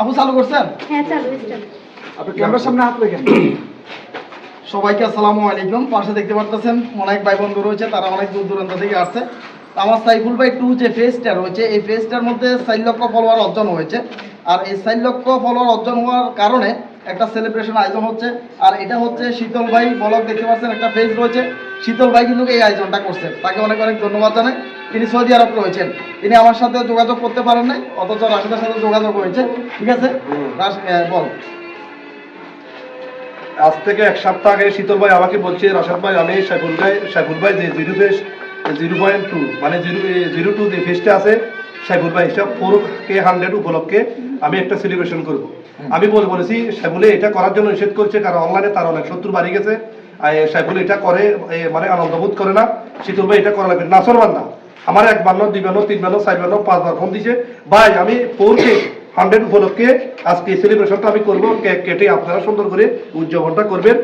আপু চালু করছেন? হ্যাঁ চালু স্টার্ট। আপনি ক্যামেরার সামনে হাত রাখেন। সবাইকে আসসালামু আলাইকুম। পাশে দেখতে পাচ্ছেন অনেক ভাই বন্ধু রয়েছে, তারা অনেক দূর দূরান্ত থেকে আসছে। আমার সাইফুল ভাই 2 যে ফেজটা রয়েছে, এই ফেজটার মধ্যে 4 লক্ষ ফলোয়ার অর্জন হয়েছে। আর এই 4 লক্ষ ফলোয়ার অর্জন হওয়ার কারণে একটা সেলিব্রেশন আয়োজন হচ্ছে। আর এটা হচ্ছে শীতল ভাই ব্লগ, দেখতে পাচ্ছেন একটা ফেজ রয়েছে। শীতল ভাই কিন্তু এই আয়োজনটা করছে, তাকে অনেক অনেক ধন্যবাদ জানাই। তিনি সৌদি আরব রয়েছেন, তিনি আমার সাথে যোগাযোগ করতে পারেন নাই, অথচ রাশেদের সাথে যোগাযোগ হয়েছে। ঠিক আছে, বল। আজ থেকে 1 সপ্তাহ আগে শীতল ভাই আমাকে বলছে, রাশাদ ভাই আমি সাইফুল ভাই যে 0.2 মানে 0.02 যে ফেসটা আছে, সাইফুল ভাই এটা 4K100 উপলক্ষে আমি একটা সেলিব্রেশন করব। আমি বলেছি সাইফুলে এটা করার জন্য নিষেধ করছে, কারণ অনলাইনে তার অনেক শত্রু বাড়ি গেছে। সাইফুল এটা করে মানে আনন্দবোধ করে না। শীতল ভাই এটা করা লাগবে নাসর বান্দা আমার 1 বার 2 বার 3 বার 4 বার 5 বার ফোন দিছে, ভাই আমি 4K100 উপলক্ষে আজকে সেলিব্রেশনটা আমি করবো, কেক কেটে আপনারা সুন্দর করে উদযাপনটা করবেন।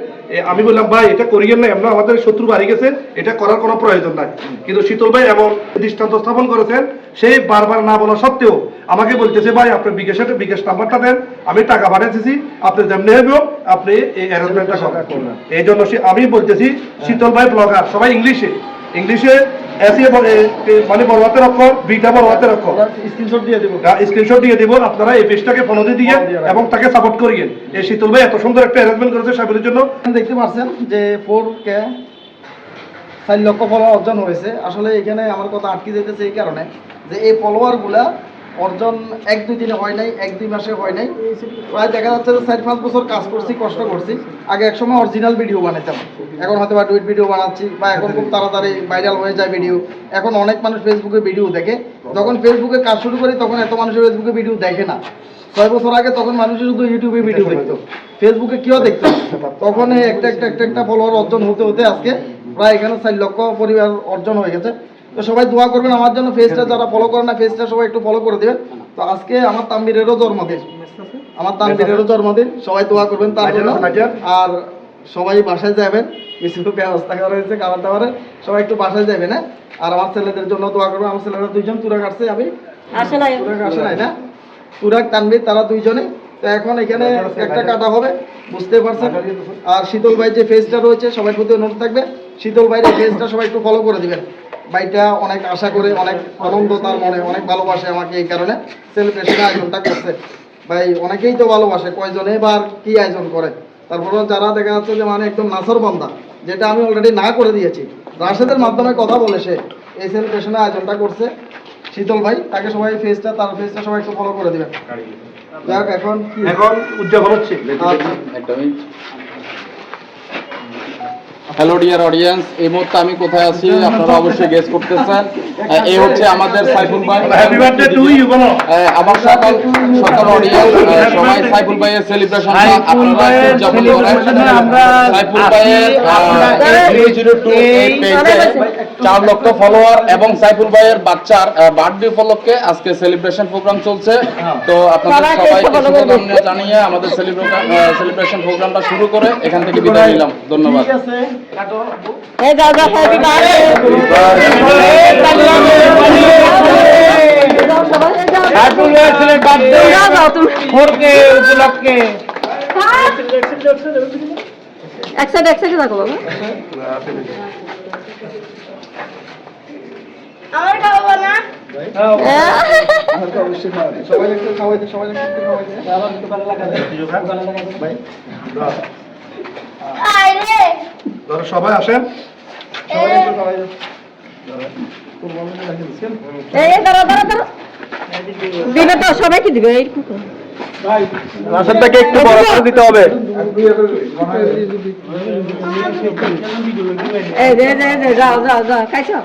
আমি বললাম ভাই এটা করিয়েন না, এমন আমাদের শত্রু বাড়ি গেছে, এটা করার কোনো প্রয়োজন নাই। কিন্তু শীতল ভাই এমন দৃষ্টান্ত স্থাপন করেছেন, সেই বারবার না বলা সত্ত্বেও আমাকে বলতেছে ভাই আপনার বিকাশ নাম্বারটা দেন, আমি টাকা পাঠিয়েছি, আপনি যেমনি হইব আপনি এই অ্যারেঞ্জমেন্টটা করবেন। এই জন্য আমি বলতেছি শীতল ভাই ব্লগার, সবাই ইংলিশে মানে বড় হাতের অক্ষর, বিটা বড় হাতের অক্ষর, স্ক্রিনশট দিয়ে দিব। আপনারা এই পেজটাকে ফলো দিয়ে এবং তাকে সাপোর্ট করিয়েন। এই শীতল ভাই এত সুন্দর একটা অ্যারেঞ্জমেন্ট করেছে সাইফুলের জন্য। দেখতে পাচ্ছেন যে 4 লক্ষ ফলোয়ার অর্জন হয়েছে। আসলে এখানে আমার কথা আটকে যেতেছে এই কারণে যে এই ফলোয়ারগুলা অর্জন 1-2 দিনে হয় নাই, 1-2 মাসে হয় নাই, প্রায় দেখা যাচ্ছে যে 4-5 বছর কাজ করছি, কষ্ট করছি। আগে এক সময় অরিজিনাল ভিডিও বানাতাম, এখন হয়তো বা ডুইট ভিডিও বানাচ্ছি, বা এখন খুব তাড়াতাড়ি ভাইরাল হয়ে যায় ভিডিও। এখন অনেক মানুষ ফেসবুকে ভিডিও দেখে। যখন ফেসবুকে কাজ শুরু করি তখন এত মানুষ ফেসবুকে ভিডিও দেখে না। 6 বছর আগে তখন মানুষ শুধু ইউটিউবে ভিডিও দেখতো, ফেসবুকে কেউ দেখতো। তখন একটা ফলোয়ার অর্জন হতে হতে আজকে প্রায় এখানে 4 লক্ষ পরিবার অর্জন হয়ে গেছে। তো সবাই দোয়া করবেন আমার জন্য, ফেসটা যারা ফলো করেন না ফেসটা সবাই একটু ফলো করে দেবেন। তো আজকে আমার তানভীরেরও জন্মদিন, সবাই দোয়া করবেন তার জন্য। আর সবাই বাসায় যাবেন, কিছু ব্যবস্থা করা হয়েছে খাবার দাবারের, সবাই একটু বাসায় যাবেন। হ্যাঁ, আর আমার ছেলেদের জন্য দোয়া করবেন। আমার ছেলেরা 2জন তুরাক আসছে, আমি আসে নাই না, তুরাক তানভীর তারা 2জনে। তো এখন এখানে একটা কাটা হবে, বুঝতে পারছেন। আর শীতল ভাই যে ফেসটা রয়েছে, সবার প্রতি অনুরোধ থাকবে শীতল ভাইয়ের ফেসটা সবাই একটু ফলো করে দিবেন। ভাইটা অনেক আশা করে, অনেক আনন্দ তার মনে, অনেক ভালোবাসে আমাকে, এই কারণে সেলিব্রেশনের আয়োজনটা করছে। ভাই অনেকেই তো ভালোবাসে, কয়জনে বা কি আয়োজন করে, তারপরে যারা দেখা যাচ্ছে যে মানে একদম নাসর বান্দা, যেটা আমি অলরেডি না করে দিয়েছি, রাশেদের মাধ্যমে কথা বলে সে এই সেলিব্রেশনের আয়োজনটা করছে শীতল ভাই। তাকে সবাই তার ফেসটা সবাই একটু ফলো করে দিবেন। যাক, এখন উদযাপন হচ্ছে। হ্যালো ডিয়ার অডিয়েন্স, এই মুহূর্তে আমি কোথায় আছি আপনারা অবশ্যই গেস করতেছেন। এই হচ্ছে আমাদের সাইফুল ভাই। হ্যাপি বার্থডে টু ইউ বলো। আমার সকল অডিয়েন্স সবাই সাইফুল ভাইয়ের সেলিব্রেশনটা আপনারা উদযাপন করেন। সাইফুল ভাইয়ের 002 এই পেজে 4 লক্ষ ফলোয়ার এবং সাইফুল ভাইয়ের বাচ্চার বার্থডে উপলক্ষে আজকে সেলিব্রেশন প্রোগ্রাম চলছে। তো আপনাদের সবাইকে শুভকামনা জানিয়ে আমাদের সেলিব্রেশন প্রোগ্রামটা শুরু করে এখান থেকে বিদায় নিলাম। ধন্যবাদ। এই দাদা হ্যাপি বার্থডে। সাইফুল ভাইয়ের বার্থডে 4K উপলক্ষে। একসাথে থাকো বাবা। আমার খাওয়াবো না? সবাই একটু খাওয়াইতে, ভালো লাগে ভাই। সবাই আসেন, সবাই একটু খাওয়াইতে। দিবে তো, সবাইকে দিবে। রাশেদটাকে একটু বড় করে দিতে হবে। যাও খাইছো।